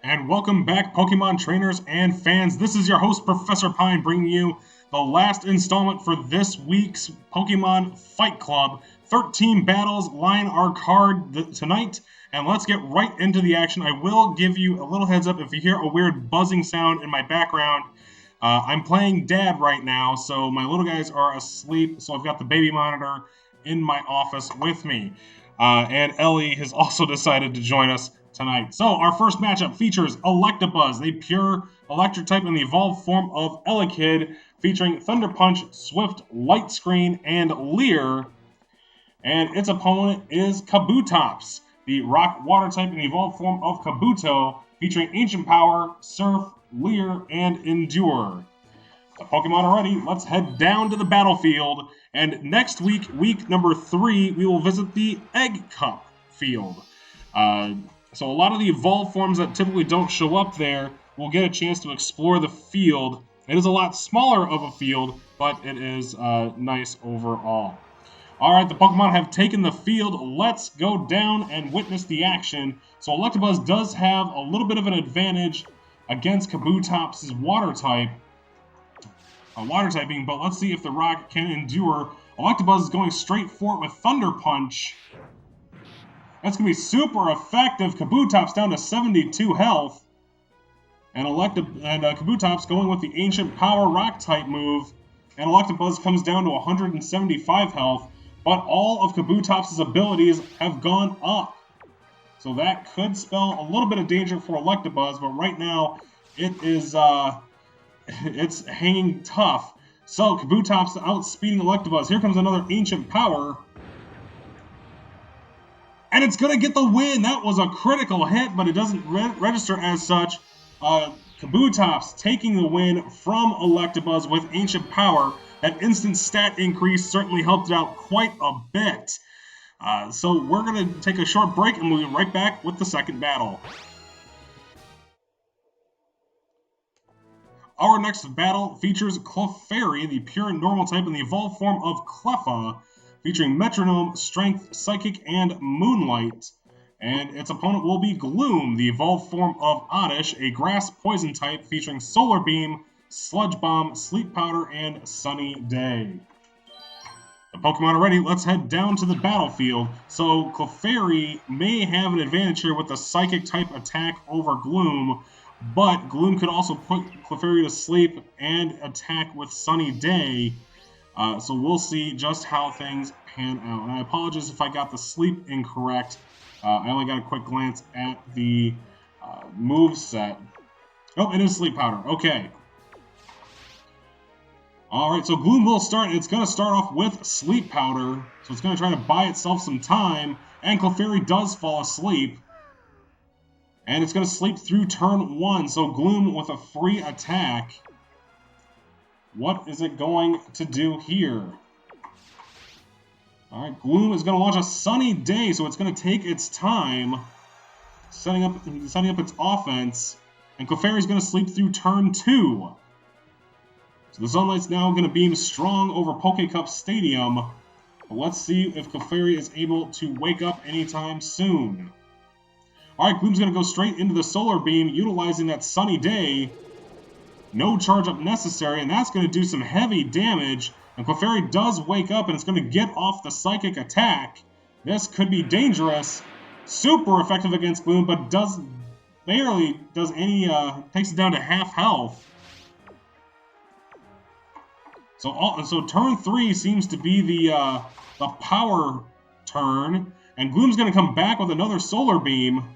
And welcome back, Pokemon trainers and fans. This is your host, Professor Pine, bringing you the last installment for this week's Pokemon Fight Club. 13 battles line our card tonight, and let's get right into the action. I will give you a little heads up if you hear a weird buzzing sound in my background. I'm playing Dad right now, so my little guys are asleep, so I've got the baby monitor in my office with me. And Ellie has also decided to join us tonight. So our first matchup features Electabuzz, the pure electric type in the evolved form of Elekid, featuring Thunder Punch, Swift, Light Screen, and Leer. And its opponent is Kabutops, the rock water type in the evolved form of Kabuto, featuring Ancient Power, Surf, Leer, and Endure. The Pokemon are ready. Let's head down to the battlefield. And next week, week number 3, we will visit the Egg Cup field. So a lot of the evolved forms that typically don't show up there will get a chance to explore the field. It is a lot smaller of a field, but it is nice overall. Alright, the Pokemon have taken the field. Let's go down and witness the action. So Electabuzz does have a little bit of an advantage against Kabutops' water typing, but let's see if the rock can endure. Electabuzz is going straight for it with Thunder Punch. That's going to be super effective. Kabutops down to 72 health. And Kabutops going with the Ancient Power Rock type move. And Electabuzz comes down to 175 health. But all of Kabutops' abilities have gone up. So that could spell a little bit of danger for Electabuzz, but right now it is it's hanging tough. So Kabutops outspeeding Electabuzz. Here comes another Ancient Power. And it's going to get the win. That was a critical hit, but it doesn't register as such. Kabutops taking the win from Electabuzz with Ancient Power. That instant stat increase certainly helped it out quite a bit. So we're going to take a short break and we'll be right back with the second battle. Our next battle features Clefairy, the pure normal type in the evolved form of Cleffa, featuring Metronome, Strength, Psychic, and Moonlight. And its opponent will be Gloom, the evolved form of Oddish, a grass poison type featuring Solar Beam, Sludge Bomb, Sleep Powder, and Sunny Day. The Pokemon are ready. Let's head down to the battlefield. So Clefairy may have an advantage here with the Psychic type attack over Gloom, but Gloom could also put Clefairy to sleep and attack with Sunny Day. So we'll see just how things pan out. And I apologize if I got the sleep incorrect. I only got a quick glance at the move set. Oh, it is Sleep Powder. Okay. Alright, so Gloom will start. It's going to start off with Sleep Powder. So it's going to try to buy itself some time. And Clefairy does fall asleep. And it's going to sleep through turn 1. So Gloom with a free attack. What is it going to do here? Alright, Gloom is going to launch a Sunny Day, so it's going to take its time setting up its offense. And Clefairy is going to sleep through turn 2. So the Sunlight's now going to beam strong over Pokecup Stadium. But let's see if Clefairy is able to wake up anytime soon. Alright, Gloom's going to go straight into the Solar Beam, utilizing that Sunny Day. No charge up necessary, and that's going to do some heavy damage. And Clefairy does wake up, and it's going to get off the Psychic attack. This could be dangerous. Super effective against Gloom, but barely does any, takes it down to half health. So turn 3 seems to be the power turn. And Gloom's going to come back with another Solar Beam.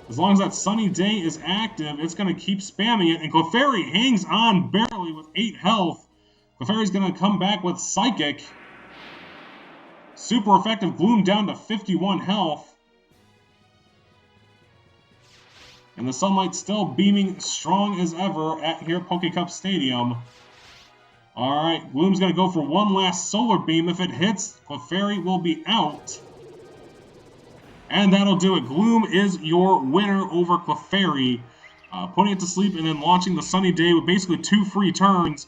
As long as that Sunny Day is active, it's going to keep spamming it. And Clefairy hangs on barely with 8 health. Clefairy's going to come back with Psychic. Super effective. Gloom down to 51 health. And the Sunlight still beaming strong as ever here at Pokecup Stadium. Alright, Gloom's going to go for one last Solar Beam. If it hits, Clefairy will be out. And that'll do it. Gloom is your winner over Clefairy. Putting it to sleep and then launching the Sunny Day with basically 2 free turns.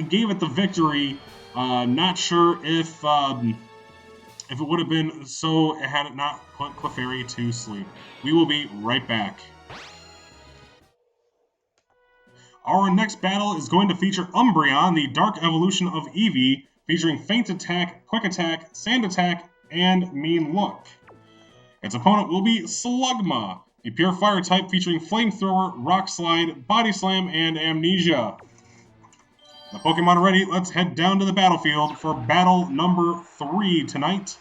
Gave it the victory. Not sure if it would have been so had it not put Clefairy to sleep. We will be right back. Our next battle is going to feature Umbreon, the dark evolution of Eevee, featuring Feint Attack, Quick Attack, Sand Attack, and Mean Look. Its opponent will be Slugma, a pure fire type featuring Flamethrower, Rock Slide, Body Slam, and Amnesia. The Pokemon are ready. Let's head down to the battlefield for battle number 3 tonight.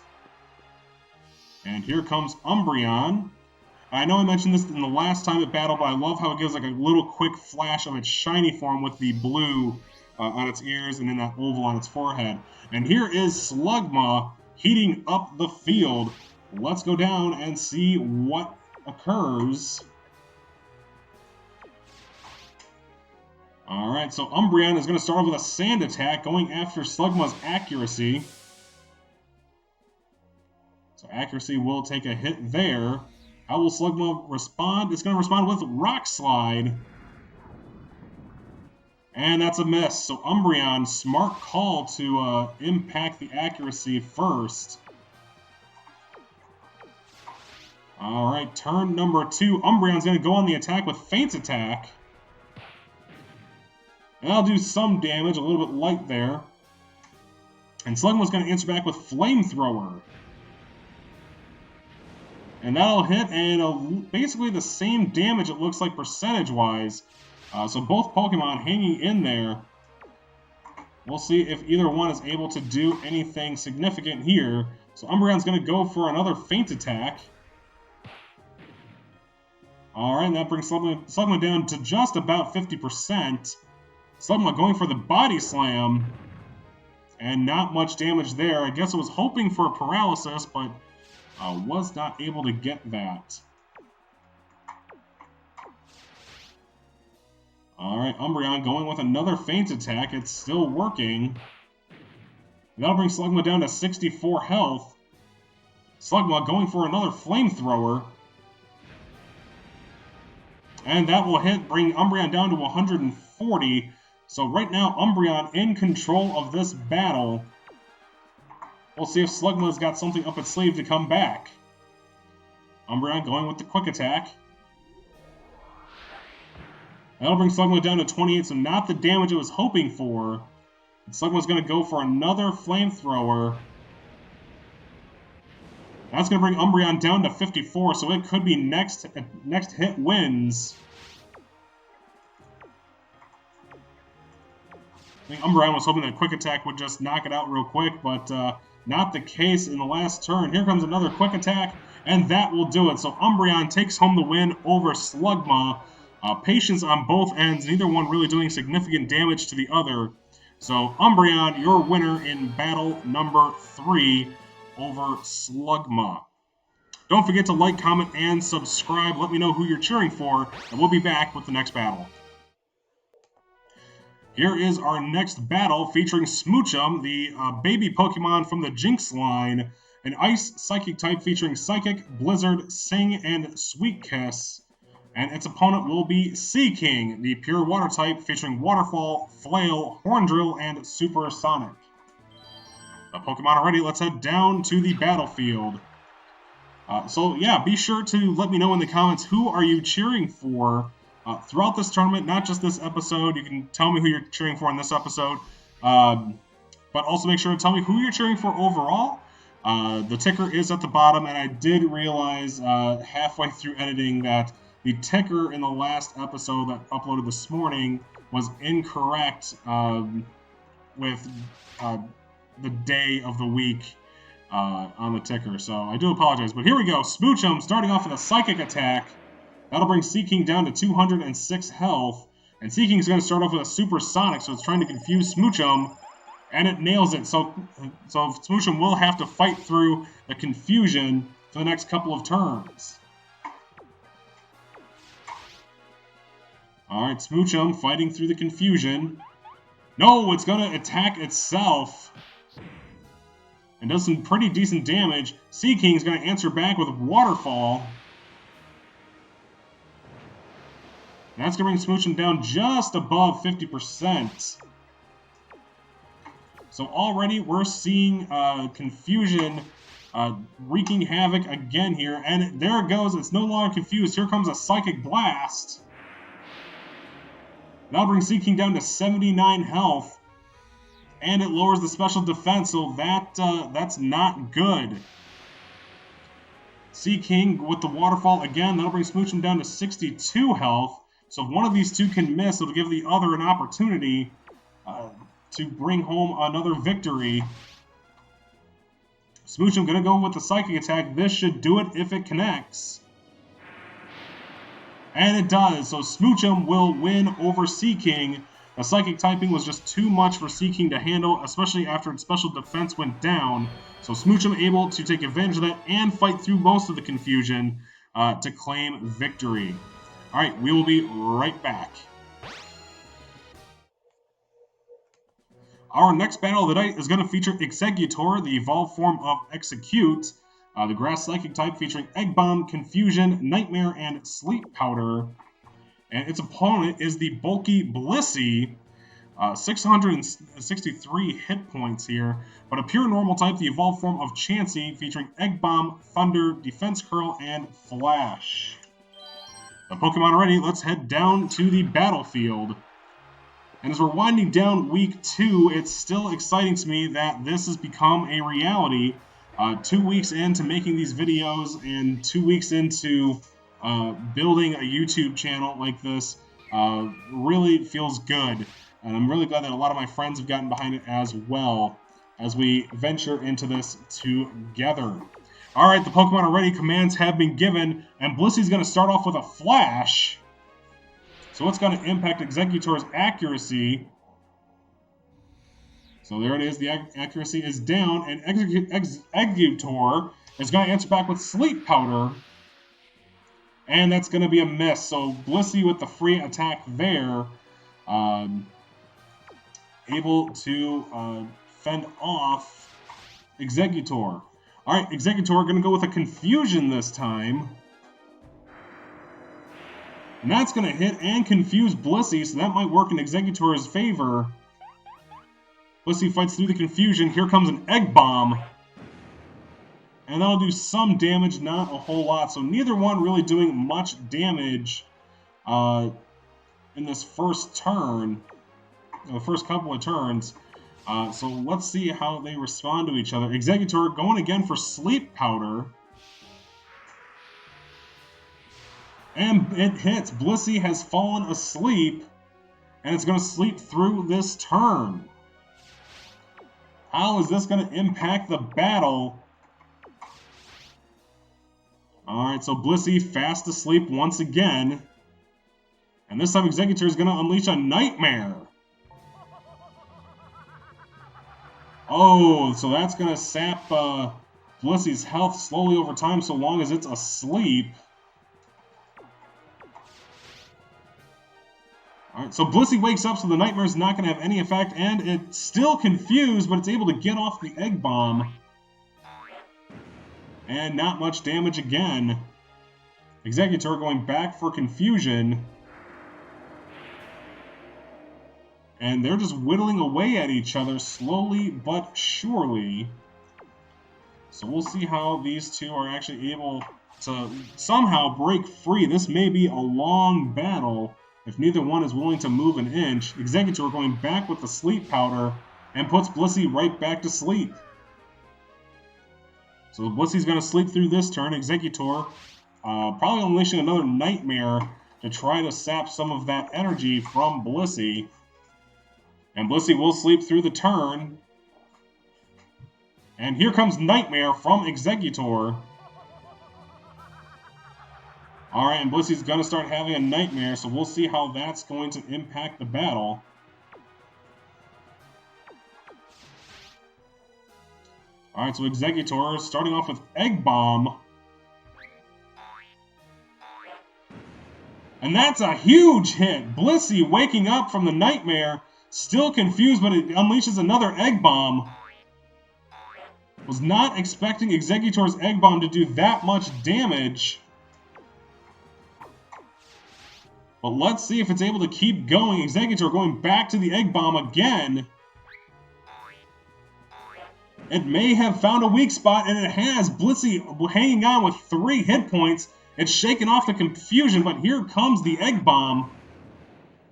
And here comes Umbreon. I know I mentioned this in the last time it battled, but I love how it gives like a little quick flash of its shiny form with the blue on its ears and then that oval on its forehead. And here is Slugma heating up the field. Let's go down and see what occurs. Alright, so Umbreon is going to start off with a Sand Attack, going after Slugma's accuracy. So accuracy will take a hit there. How will Slugma respond? It's going to respond with Rock Slide. And that's a miss. So Umbreon, smart call to impact the accuracy first. Alright, turn number 2. Umbreon's going to go on the attack with Feint Attack. And that'll do some damage, a little bit light there. And Slugma's going to answer back with Flamethrower. And that'll hit, and basically the same damage it looks like percentage-wise. So both Pokemon hanging in there. We'll see if either one is able to do anything significant here. So Umbreon's going to go for another Feint Attack. Alright, and that brings Slugma down to just about 50%. Slugma going for the Body Slam. And not much damage there. I guess it was hoping for a paralysis, but was not able to get that. Alright, Umbreon going with another Feint Attack. It's still working. That'll bring Slugma down to 64 health. Slugma going for another Flamethrower. And that will hit, bring Umbreon down to 140. So right now, Umbreon in control of this battle. We'll see if Slugma's got something up its sleeve to come back. Umbreon going with the Quick Attack. That'll bring Slugma down to 28, so not the damage it was hoping for. And Slugma's going to go for another Flamethrower. That's going to bring Umbreon down to 54, so it could be next hit wins. I think Umbreon was hoping that Quick Attack would just knock it out real quick, but not the case in the last turn. Here comes another Quick Attack, and that will do it. So Umbreon takes home the win over Slugma. Patience on both ends, neither one really doing significant damage to the other. So Umbreon, your winner in battle number 3 over Slugma. Don't forget to like, comment, and subscribe. Let me know who you're cheering for, and we'll be back with the next battle. Here is our next battle featuring Smoochum, the baby Pokemon from the Jinx line, an Ice Psychic type featuring Psychic, Blizzard, Sing, and Sweet Kiss. And its opponent will be Seaking, the pure water type featuring Waterfall, Flail, Horn Drill, and Supersonic. The Pokemon are ready. Let's head down to the battlefield. So yeah, be sure to let me know in the comments who are you cheering for throughout this tournament, not just this episode. You can tell me who you're cheering for in this episode, but also make sure to tell me who you're cheering for overall. The ticker is at the bottom, and I did realize halfway through editing that the ticker in the last episode that uploaded this morning was incorrect with the day of the week on the ticker, so I do apologize. But here we go. Smoochum starting off with a Psychic Attack. That'll bring Seaking down to 206 health. And Seaking is going to start off with a Supersonic, so it's trying to confuse Smoochum. And it nails it. So Smoochum will have to fight through the confusion for the next couple of turns. Alright, Smoochum fighting through the confusion. No, it's going to attack itself. And does some pretty decent damage. Seaking is going to answer back with Waterfall. And that's going to bring Smoochum down just above 50%. So already we're seeing confusion wreaking havoc again here. And there it goes. It's no longer confused. Here comes a Psychic Blast. That'll bring Seaking down to 79 health. And it lowers the special defense, so that's not good. Seaking with the waterfall again, that'll bring Smoochum down to 62 health. So if one of these two can miss, it'll give the other an opportunity to bring home another victory. Smoochum gonna go with the Psychic attack. This should do it if it connects. And it does, so Smoochum will win over Seaking. The Psychic typing was just too much for Seaking to handle, especially after its special defense went down. So Smoochum able to take advantage of that and fight through most of the confusion to claim victory. Alright, we will be right back. Our next battle of the night is going to feature Exeggutor, the evolved form of Execute, the Grass Psychic type featuring Egg Bomb, Confusion, Nightmare, and Sleep Powder. And its opponent is the bulky Blissey, 663 hit points here, but a pure normal type, the evolved form of Chansey featuring Egg Bomb, Thunder, Defense Curl, and Flash. The Pokemon are ready, let's head down to the battlefield. And as we're winding down week 2, it's still exciting to me that this has become a reality. 2 weeks into making these videos and 2 weeks into building a YouTube channel like this really feels good. And I'm really glad that a lot of my friends have gotten behind it as well as we venture into this together. Alright, the Pokemon are ready, commands have been given, and Blissey's going to start off with a Flash. So it's going to impact Exeggutor's accuracy. So there it is, the accuracy is down, and Exeggutor is going to answer back with Sleep Powder. And that's going to be a miss. So Blissey with the free attack there, able to fend off Exeggutor. Alright, Exeggutor going to go with a Confusion this time. And that's going to hit and confuse Blissey, so that might work in Exeggutor's favor. Blissey fights through the confusion. Here comes an Egg Bomb. And that'll do some damage, not a whole lot. So neither one really doing much damage in this first turn. The first couple of turns. So let's see how they respond to each other. Exeggutor going again for Sleep Powder. And it hits. Blissey has fallen asleep. And it's going to sleep through this turn. How is this going to impact the battle? Alright, so Blissey fast asleep once again. And this time Exeggutor is going to unleash a Nightmare. Oh, so that's going to sap Blissey's health slowly over time so long as it's asleep. Alright, so Blissey wakes up, so the Nightmare is not going to have any effect, and it's still confused, but it's able to get off the Egg Bomb. And not much damage again. Exeggutor going back for Confusion. And they're just whittling away at each other slowly but surely. So we'll see how these two are actually able to somehow break free. This may be a long battle if neither one is willing to move an inch. Exeggutor going back with the Sleep Powder and puts Blissey right back to sleep. So Blissey's going to sleep through this turn. Exeggutor probably unleashing another Nightmare to try to sap some of that energy from Blissey. And Blissey will sleep through the turn. And here comes Nightmare from Exeggutor. Alright, and Blissey's going to start having a Nightmare, so we'll see how that's going to impact the battle. Alright, so Exeggutor starting off with Egg Bomb. And that's a huge hit! Blissey waking up from the Nightmare, still confused, but it unleashes another Egg Bomb. Was not expecting Exeggutor's Egg Bomb to do that much damage. But let's see if it's able to keep going. Exeggutor going back to the Egg Bomb again. It may have found a weak spot, and it has. Blissey hanging on with 3 hit points. It's shaken off the confusion, but here comes the Egg Bomb.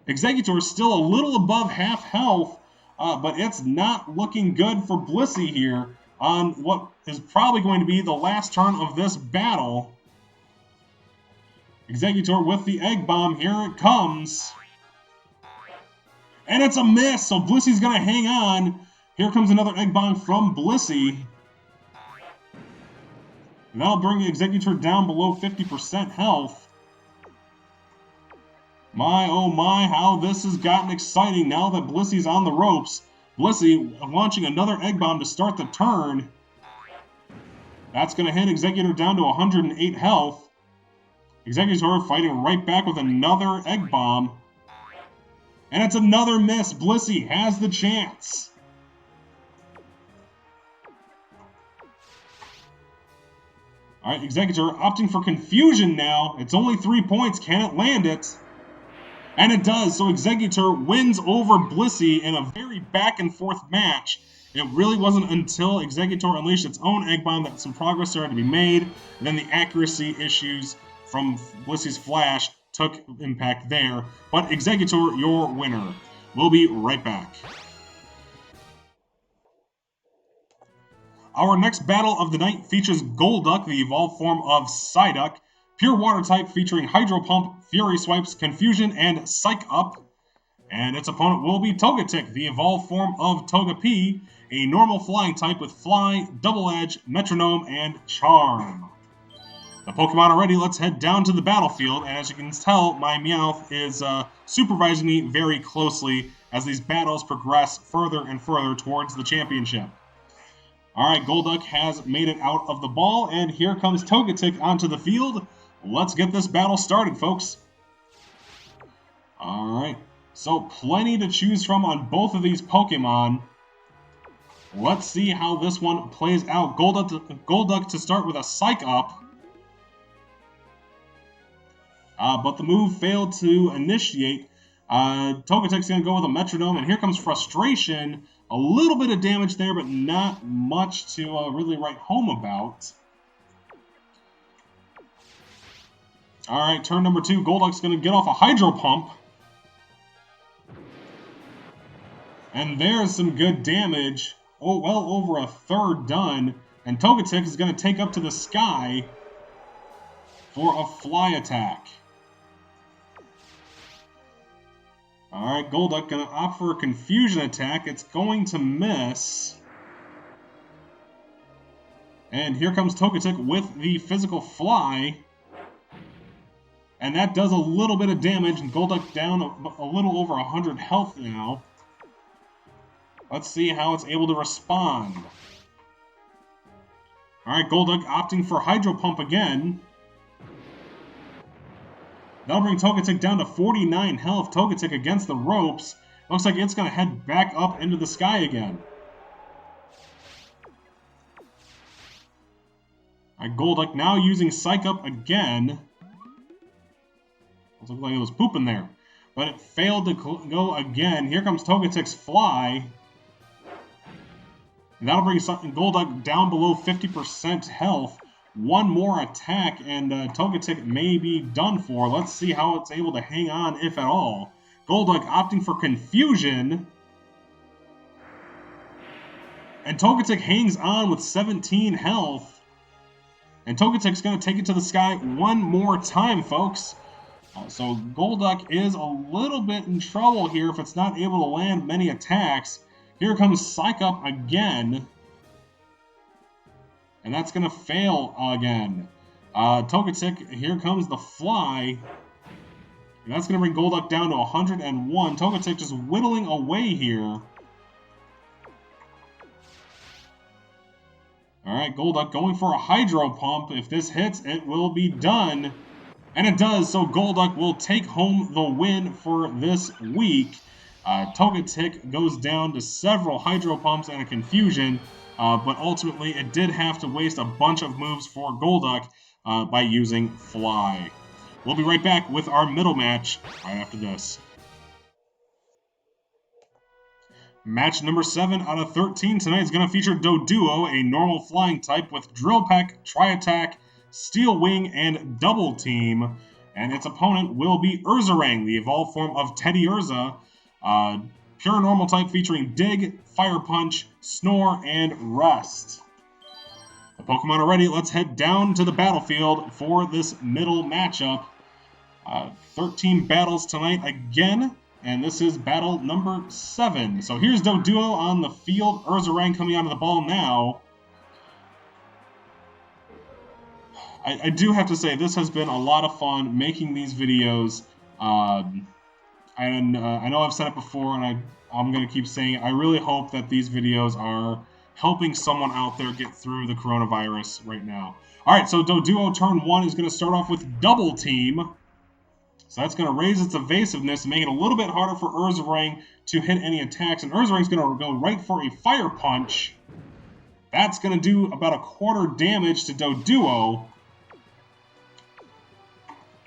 Exeggutor is still a little above half health, but it's not looking good for Blissey here on what is probably going to be the last turn of this battle. Exeggutor with the Egg Bomb. Here it comes. And it's a miss, so Blissey's going to hang on. Here comes another Egg Bomb from Blissey. And that'll bring Exeggutor down below 50% health. My, oh my, how this has gotten exciting now that Blissey's on the ropes. Blissey launching another Egg Bomb to start the turn. That's going to hit Exeggutor down to 108 health. Exeggutor fighting right back with another Egg Bomb. And it's another miss. Blissey has the chance. Alright, Exeggutor opting for confusion now. It's only 3 points. Can it land it? And it does. So Exeggutor wins over Blissey in a very back and forth match. It really wasn't until Exeggutor unleashed its own Egg Bomb that some progress started to be made. And then the accuracy issues from Blissey's Flash took impact there. But Exeggutor, your winner. We'll be right back. Our next battle of the night features Golduck, the evolved form of Psyduck, Pure Water type featuring Hydro Pump, Fury Swipes, Confusion, and Psych Up. And its opponent will be Togetic, the evolved form of Togepi, a normal flying type with Fly, Double Edge, Metronome, and Charm. The Pokemon are ready, let's head down to the battlefield, and as you can tell, my Meowth is supervising me very closely as these battles progress further and further towards the championship. Alright, Golduck has made it out of the ball, and here comes Togetic onto the field. Let's get this battle started, folks. Alright, so plenty to choose from on both of these Pokemon. Let's see how this one plays out. Golduck to start with a Psych Up. But the move failed to initiate. Togetic's going to go with a Metronome, and here comes Frustration. A little bit of damage there, but not much to really write home about. Alright, turn number 2. Golduck's going to get off a Hydro Pump. And there's some good damage. Oh, well over a third done. And Togetic is going to take up to the sky for a Fly attack. Alright, Golduck going to opt for a Confusion attack. It's going to miss. And here comes Togetic with the Physical Fly. And that does a little bit of damage. And Golduck down a little over 100 health now. Let's see how it's able to respond. Alright, Golduck opting for Hydro Pump again. That'll bring Togetic down to 49 health. Togetic against the ropes. Looks like it's going to head back up into the sky again. Alright, Golduck now using Psych Up again. Looks like it was pooping there. But it failed to go again. Here comes Togetic's Fly. And that'll bring Golduck down below 50% health. One more attack, and Togetic may be done for. Let's see how it's able to hang on, if at all. Golduck opting for Confusion. And Togetic hangs on with 17 health. And Togetic's going to take it to the sky one more time, folks. So Golduck is a little bit in trouble here if it's not able to land many attacks. Here comes Psych Up again. And that's going to fail again. Togetic, here comes the Fly. And that's going to bring Golduck down to 101. Togetic just whittling away here. Alright, Golduck going for a Hydro Pump. If this hits, it will be done. And it does, so Golduck will take home the win for this week. Togetic goes down to several Hydro Pumps and a Confusion. But ultimately, it did have to waste a bunch of moves for Golduck by using Fly. We'll be right back with our middle match right after this. Match number 7 out of 13 tonight is going to feature Doduo, a normal flying type with Drill Peck, Tri-Attack, Steel Wing, and Double Team. And its opponent will be Ursaring, the evolved form of Teddy Urza. Pure normal type featuring Dig, Fire Punch, Snore, and Rest. The Pokemon are ready. Let's head down to the battlefield for this middle matchup. 13 battles tonight again, and this is battle number 7. So here's Doduo on the field. Ursaring coming onto the ball now. I do have to say, this has been a lot of fun making these videos. And I know I've said it before, and I'm going to keep saying it. I really hope that these videos are helping someone out there get through the coronavirus right now. All right, so Doduo turn 1 is going to start off with Double Team. So that's going to raise its evasiveness and make it a little bit harder for Ursaring to hit any attacks. And Ursaring's going to go right for a Fire Punch. That's going to do about a quarter damage to Doduo.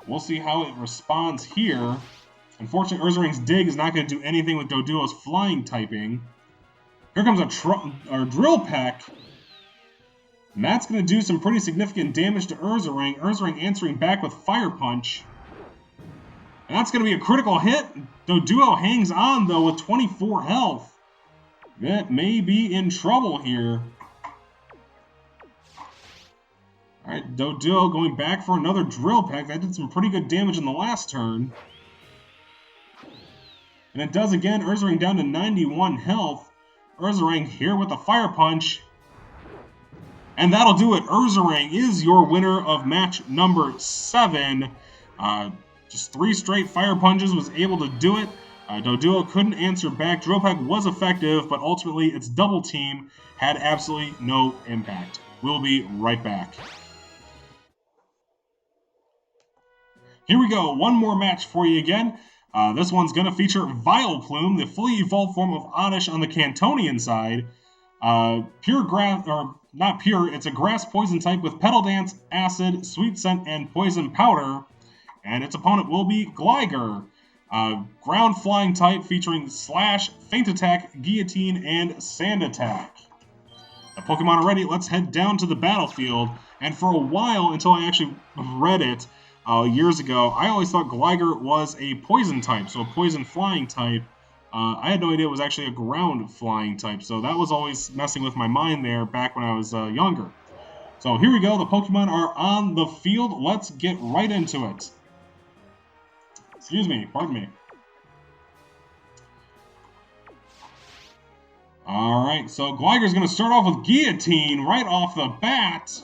We'll see how it responds here. Unfortunately, Ursaring's Dig is not going to do anything with Doduo's flying typing. Here comes a Drill Peck. And that's going to do some pretty significant damage to Ursaring. Ursaring answering back with Fire Punch. And that's going to be a critical hit. Doduo hangs on, though, with 24 health. That may be in trouble here. Alright, Doduo going back for another Drill Peck. That did some pretty good damage in the last turn. And it does again. Ursaring down to 91 health. Ursaring here with a Fire Punch. And that'll do it. Ursaring is your winner of match number 7. Just 3 straight Fire Punches was able to do it. Doduo couldn't answer back. Drill Peck was effective, but ultimately its Double Team had absolutely no impact. We'll be right back. Here we go, one more match for you again. This one's going to feature Vileplume, the fully evolved form of Oddish on the Cantonian side. Pure grass, or not pure, it's a grass poison type with Petal Dance, Acid, Sweet Scent, and Poison Powder. And its opponent will be Gligar. Ground flying type featuring Slash, Feint Attack, Guillotine, and Sand Attack. The Pokemon are ready. Let's head down to the battlefield. And for a while, until I actually read it, years ago, I always thought Gligar was a poison type, so a poison flying type. I had no idea it was actually a ground flying type, so that was always messing with my mind there back when I was younger. So here we go, the Pokemon are on the field. Let's get right into it. Excuse me, pardon me. Alright, so Gligar's going to start off with Guillotine right off the bat.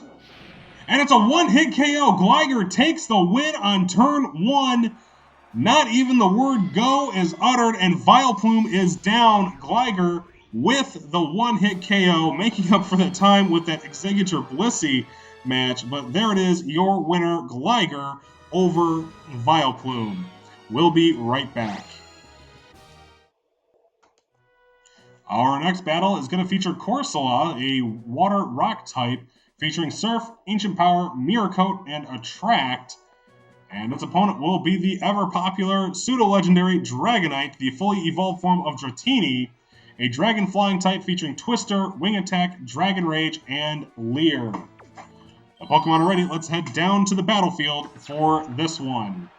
And it's a one-hit KO. Gligar takes the win on turn 1. Not even the word go is uttered, and Vileplume is down. Gligar with the one-hit KO, making up for the time with that Exeggutor Blissey match. But there it is, your winner, Gligar, over Vileplume. We'll be right back. Our next battle is going to feature Corsola, a water-rock type, featuring Surf, Ancient Power, Mirror Coat, and Attract. And its opponent will be the ever-popular pseudo-legendary Dragonite, the fully evolved form of Dratini, a dragon flying type featuring Twister, Wing Attack, Dragon Rage, and Leer. The Pokemon are ready. Let's head down to the battlefield for this one.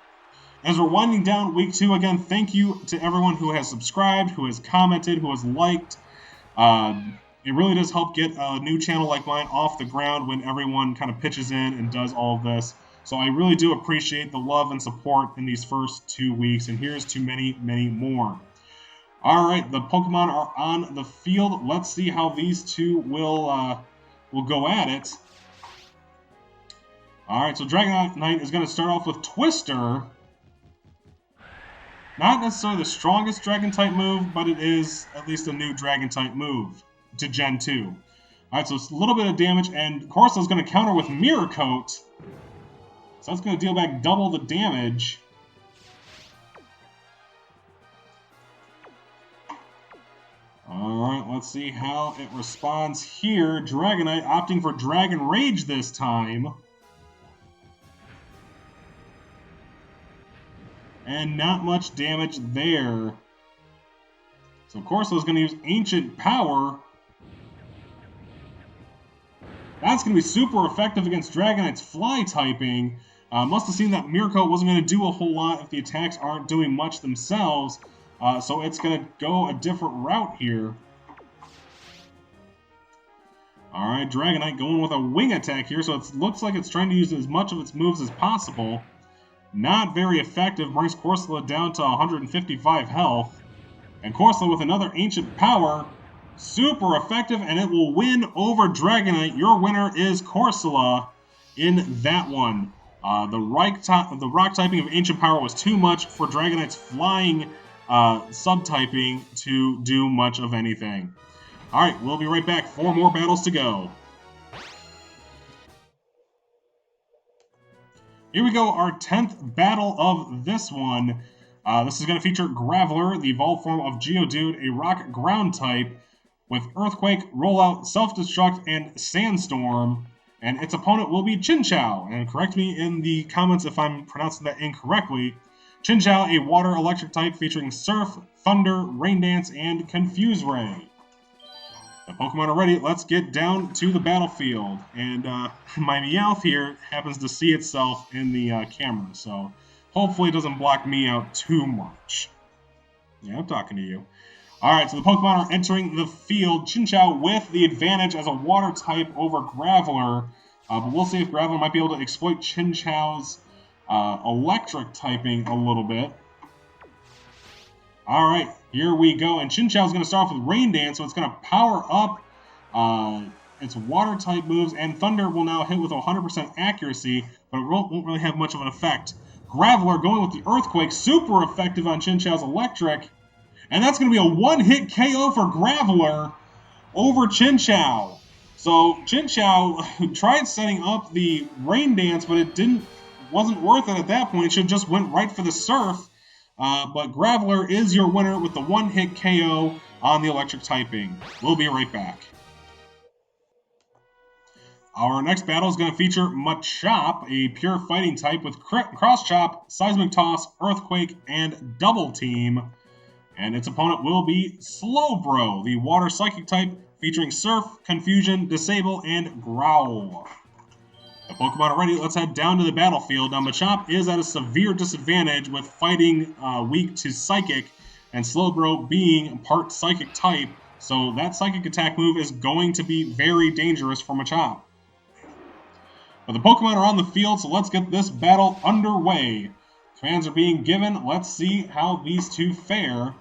As we're winding down week 2, again, thank you to everyone who has subscribed, who has commented, who has liked. It really does help get a new channel like mine off the ground when everyone kind of pitches in and does all of this. So I really do appreciate the love and support in these first 2 weeks, and here's to many, many more. All right, the Pokemon are on the field. Let's see how these two will go at it. All right, so Dragonite is going to start off with Twister. Not necessarily the strongest Dragon-type move, but it is at least a new Dragon-type move to Gen 2. Alright, so it's a little bit of damage, and Corsola is going to counter with Mirror Coat. So that's going to deal back double the damage. Alright, let's see how it responds here. Dragonite opting for Dragon Rage this time. And not much damage there. So Corsola is going to use Ancient Power. That's going to be super effective against Dragonite's Fly typing. Must have seen that Miracle wasn't going to do a whole lot if the attacks aren't doing much themselves, so it's going to go a different route here. Alright, Dragonite going with a wing attack here, so it looks like it's trying to use as much of its moves as possible. Not very effective, brings Corsola down to 155 health. And Corsola with another Ancient Power, super effective, and it will win over Dragonite. Your winner is Corsola in that one. The rock typing of Ancient Power was too much for Dragonite's flying subtyping to do much of anything. Alright, we'll be right back. 4 more battles to go. Here we go, our 10th battle of this one. This is going to feature Graveler, the evolved form of Geodude, a rock ground type, with Earthquake, Rollout, Self-Destruct, and Sandstorm. And its opponent will be Chinchou. And correct me in the comments if I'm pronouncing that incorrectly. Chinchou, a water electric type featuring Surf, Thunder, Rain Dance, and Confuse Ray. The Pokemon are ready. Let's get down to the battlefield. And my Meowth here happens to see itself in the camera, so hopefully it doesn't block me out too much. Yeah, I'm talking to you. Alright, so the Pokemon are entering the field. Chinchou with the advantage as a water type over Graveler. But we'll see if Graveler might be able to exploit Chinchou's electric typing a little bit. Alright, here we go. And Chinchou's going to start off with Rain Dance, so it's going to power up its water type moves. And Thunder will now hit with 100% accuracy, but it won't really have much of an effect. Graveler going with the Earthquake, super effective on Chinchou's electric. And that's going to be a one-hit KO for Graveler over Chinchou. So Chinchou tried setting up the Rain Dance, but it wasn't worth it at that point. It should have just went right for the Surf. But Graveler is your winner with the one-hit KO on the electric typing. We'll be right back. Our next battle is going to feature Machop, a pure fighting type with Cross Chop, Seismic Toss, Earthquake, and Double Team. And its opponent will be Slowbro, the water psychic type featuring Surf, Confusion, Disable, and Growl. The Pokemon are ready. Let's head down to the battlefield. Now, Machop is at a severe disadvantage with fighting weak to Psychic, and Slowbro being part Psychic type, so that Psychic attack move is going to be very dangerous for Machop. But the Pokemon are on the field, so let's get this battle underway. Commands are being given. Let's see how these two fare.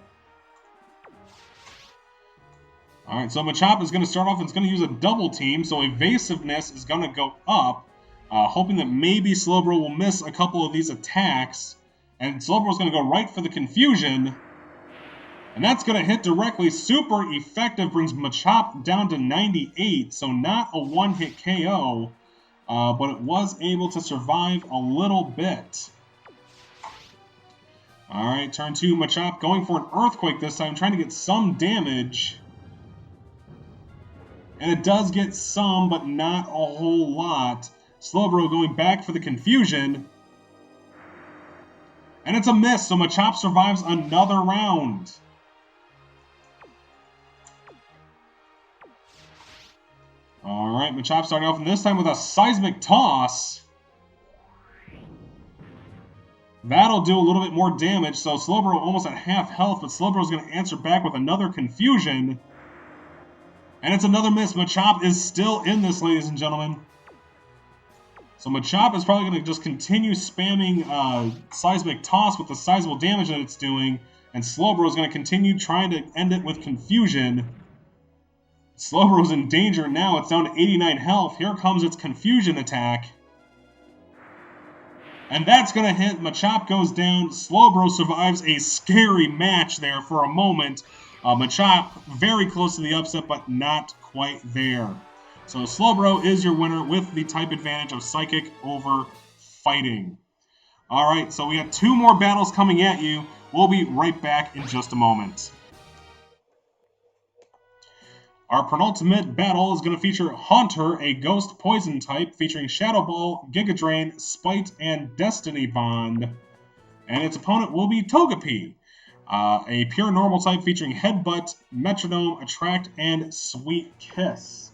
Alright, so Machop is going to start off and it's going to use a double team, so Evasiveness is going to go up, hoping that maybe Slowbro will miss a couple of these attacks, and Slowbro is going to go right for the Confusion, and that's going to hit directly. Super effective, brings Machop down to 98, so not a one-hit KO, but it was able to survive a little bit. Alright, turn 2, Machop going for an Earthquake this time, trying to get some damage. And it does get some, but not a whole lot. Slowbro going back for the Confusion. And it's a miss, so Machop survives another round. Alright, Machop starting off, and this time with a Seismic Toss. That'll do a little bit more damage, so Slowbro almost at half health, but Slowbro's going to answer back with another Confusion. And it's another miss. Machop is still in this, ladies and gentlemen. So Machop is probably going to just continue spamming Seismic Toss with the sizable damage that it's doing. And Slowbro is going to continue trying to end it with Confusion. Slowbro's in danger now. It's down to 89 health. Here comes its Confusion attack. And that's going to hit. Machop goes down. Slowbro survives a scary match there for a moment. Machop very close to the upset, but not quite there. So Slowbro is your winner with the type advantage of Psychic over Fighting. Alright, so we have 2 more battles coming at you. We'll be right back in just a moment. Our penultimate battle is going to feature Haunter, a ghost poison type featuring Shadow Ball, Giga Drain, Spite, and Destiny Bond. And its opponent will be Togepi, a pure normal type featuring Headbutt, Metronome, Attract, and Sweet Kiss.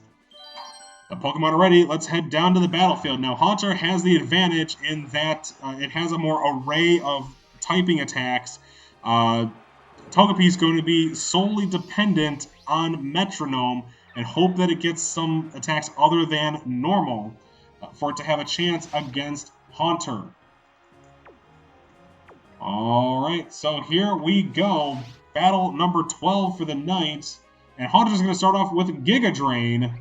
The Pokemon are ready. Let's head down to the battlefield. Now, Haunter has the advantage in that it has a more array of typing attacks. Togepi is going to be solely dependent on Metronome and hope that it gets some attacks other than normal for it to have a chance against Haunter. Alright, so here we go. Battle number 12 for the night. And Haunter's going to start off with Giga Drain.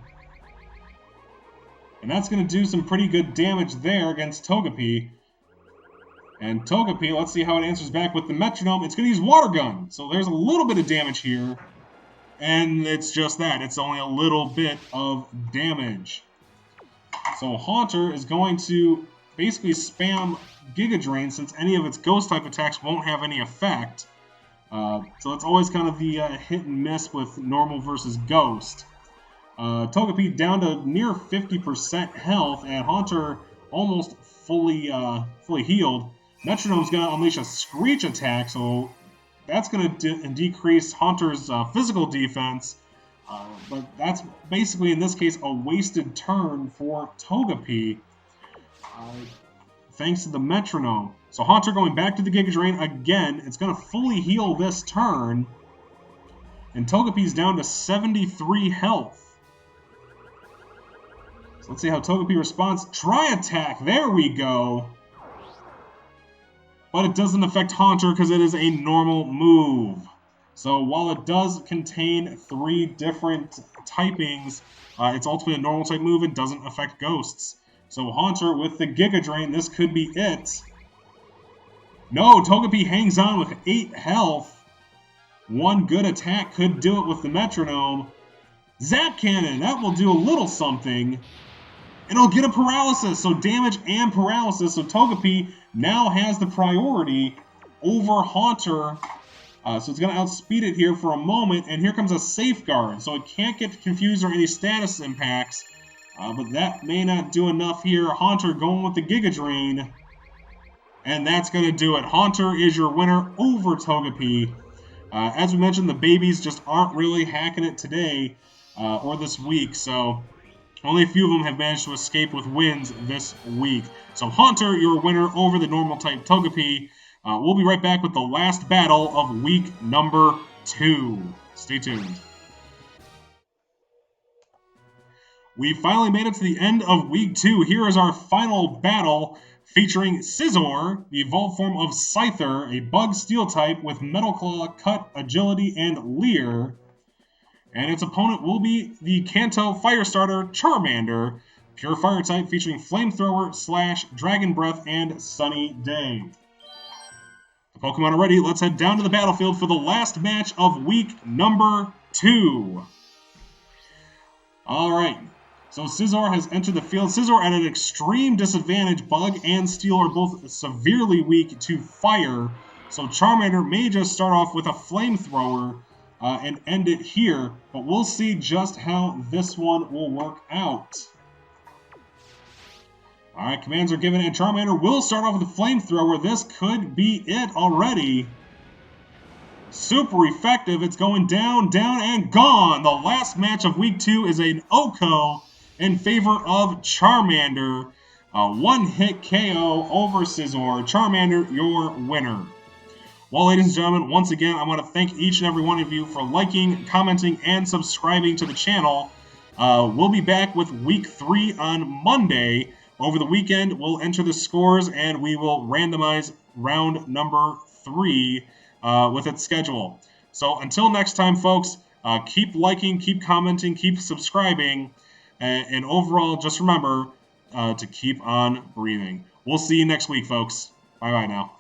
And that's going to do some pretty good damage there against Togepi. And Togepi, let's see how it answers back with the Metronome. It's going to use Water Gun. So there's a little bit of damage here. And it's just that. It's only a little bit of damage. So Haunter is going to basically spam Giga Drain since any of its Ghost-type attacks won't have any effect. So it's always kind of the hit and miss with normal versus Ghost. Togepi down to near 50% health, and Haunter almost fully healed. Metronome's going to unleash a Screech attack, so that's going to decrease Haunter's physical defense. But that's basically, in this case, a wasted turn for Togepi, thanks to the Metronome. So Haunter going back to the Giga Drain again. It's going to fully heal this turn. And Togepi's down to 73 health. So let's see how Togepi responds. Try Attack. There we go. But it doesn't affect Haunter because it is a normal move. So while it does contain 3 different typings, it's ultimately a normal type move. It doesn't affect Ghosts. So Haunter with the Giga Drain, this could be it. No, Togepi hangs on with 8 health. One good attack could do it with the Metronome. Zap Cannon, that will do a little something. And it'll get a Paralysis, so damage and Paralysis. So Togepi now has the priority over Haunter. So it's going to outspeed it here for a moment. And here comes a Safeguard, so it can't get confused or any status impacts. But that may not do enough here. Haunter going with the Giga Drain. And that's going to do it. Haunter is your winner over Togepi. As we mentioned, the babies just aren't really hacking it today or this week. So only a few of them have managed to escape with wins this week. So Haunter, your winner over the normal type Togepi. We'll be right back with the last battle of week number 2. Stay tuned. We finally made it to the end of week 2. Here is our final battle featuring Scizor, the evolved form of Scyther, a bug steel type with Metal Claw, Cut, Agility, and Leer. And its opponent will be the Kanto Fire Starter Charmander, pure fire type featuring Flamethrower, Slash, Dragon Breath, and Sunny Day. The Pokemon are ready. Let's head down to the battlefield for the last match of week number 2. Alright. So Scizor has entered the field. Scizor at an extreme disadvantage. Bug and Steel are both severely weak to fire. So Charmander may just start off with a Flamethrower and end it here. But we'll see just how this one will work out. Alright, commands are given, and Charmander will start off with a Flamethrower. This could be it already. Super effective. It's going down, down, and gone. The last match of week 2 is an OHKO in favor of Charmander. A one-hit KO over Scizor. Charmander, your winner. Well, ladies and gentlemen, once again, I want to thank each and every one of you for liking, commenting, and subscribing to the channel. We'll be back with week 3 on Monday. Over the weekend, we'll enter the scores, and we will randomize round number 3 with its schedule. So until next time, folks, keep liking, keep commenting, keep subscribing, and overall, just remember to keep on breathing. We'll see you next week, folks. Bye-bye now.